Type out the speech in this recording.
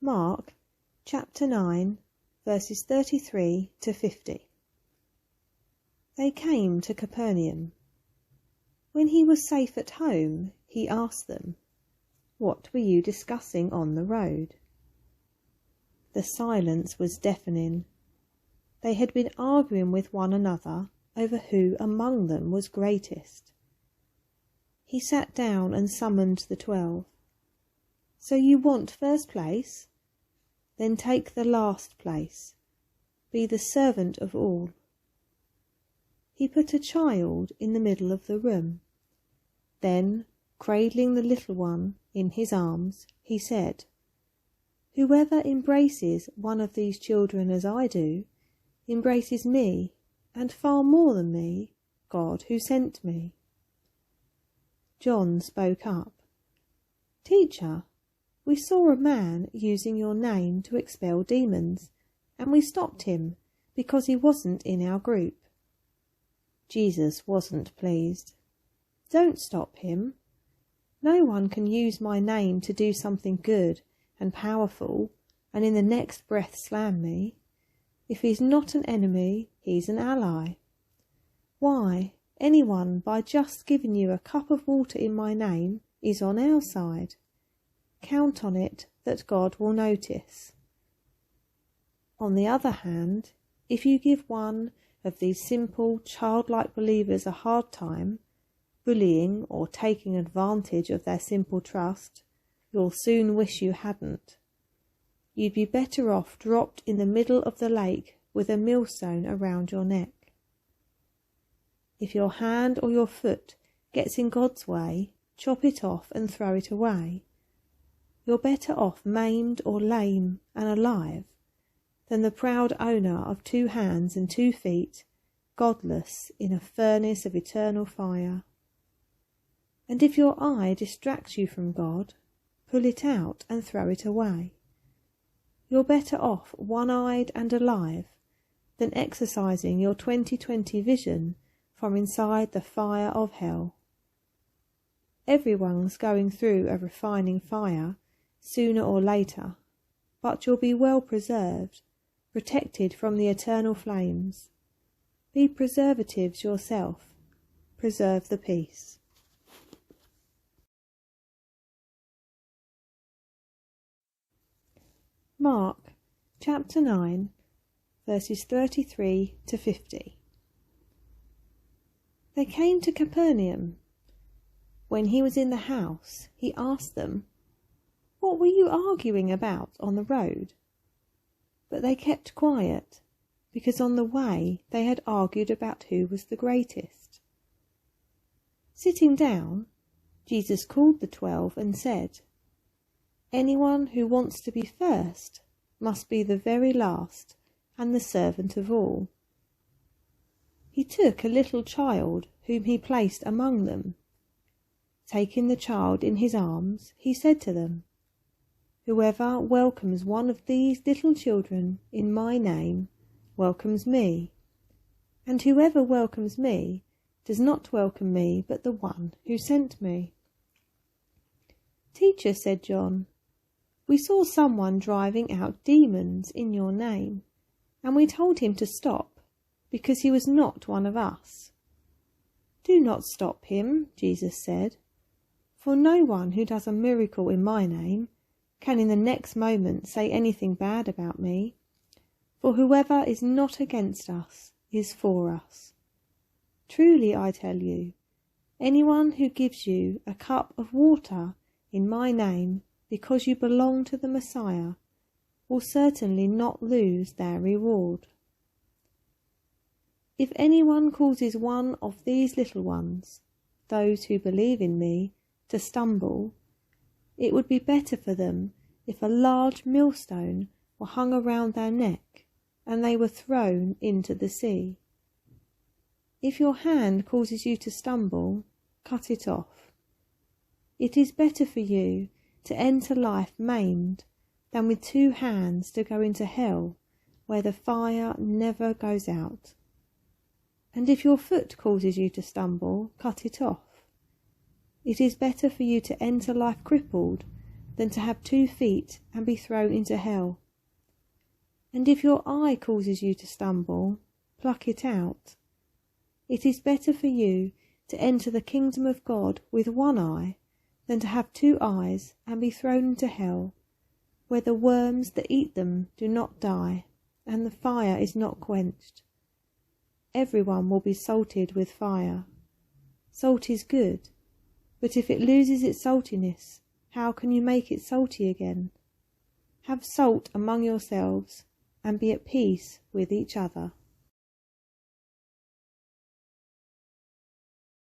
Mark chapter 9, verses 33 to 50. They came to Capernaum. When he was safe at home, he asked them, "What were you discussing on the road?" The silence was deafening. They had been arguing with one another over who among them was greatest. He sat down and summoned the 12. "So you want first place? Then take the last place. Be the servant of all." He put a child in the middle of the room. Then, cradling the little one in his arms, he said, "Whoever embraces one of these children as I do, embraces me, and far more than me, God who sent me." John spoke up, "Teacher, we saw a man using your name to expel demons, and we stopped him because he wasn't in our group." Jesus wasn't pleased. "Don't stop him. No one can use my name to do something good and powerful and in the next breath slam me. If he's not an enemy, he's an ally. Why, anyone by just giving you a cup of water in my name is on our side. Count on it that God will notice. On the other hand, if you give one of these simple, childlike believers a hard time, bullying or taking advantage of their simple trust, you'll soon wish you hadn't. You'd be better off dropped in the middle of the lake with a millstone around your neck. If your hand or your foot gets in God's way, chop it off and throw it away. You're better off maimed or lame and alive than the proud owner of 2 hands and 2 feet, godless in a furnace of eternal fire. And if your eye distracts you from God, pull it out and throw it away. You're better off one-eyed and alive than exercising your 20/20 vision from inside the fire of hell. Everyone's going through a refining fire sooner or later, but you'll be well preserved, protected from the eternal flames. Be preservatives yourself. Preserve the peace. Mark chapter 9, verses 33 to 50. They came to Capernaum. When he was in the house, he asked them, "What were you arguing about on the road?" But they kept quiet, because on the way they had argued about who was the greatest. Sitting down, Jesus called the 12 and said, "Anyone who wants to be first must be the very last and the servant of all." He took a little child whom he placed among them. Taking the child in his arms, he said to them, "Whoever welcomes one of these little children in my name welcomes me, and whoever welcomes me does not welcome me but the one who sent me." "Teacher," said John, "we saw someone driving out demons in your name, and we told him to stop, because he was not one of us." "Do not stop him," Jesus said, "for no one who does a miracle in my name can in the next moment say anything bad about me, for whoever is not against us is for us. Truly I tell you, anyone who gives you a cup of water in my name because you belong to the Messiah will certainly not lose their reward. If anyone causes one of these little ones, those who believe in me, to stumble, it would be better for them if a large millstone were hung around their neck and they were thrown into the sea. If your hand causes you to stumble, cut it off. It is better for you to enter life maimed than with 2 hands to go into hell, where the fire never goes out. And if your foot causes you to stumble, cut it off. It is better for you to enter life crippled than to have 2 feet and be thrown into hell. And if your eye causes you to stumble, pluck it out. It is better for you to enter the kingdom of God with 1 eye than to have 2 eyes and be thrown into hell, where the worms that eat them do not die, and the fire is not quenched. Everyone will be salted with fire. Salt is good, but if it loses its saltiness, how can you make it salty again? Have salt among yourselves, and be at peace with each other.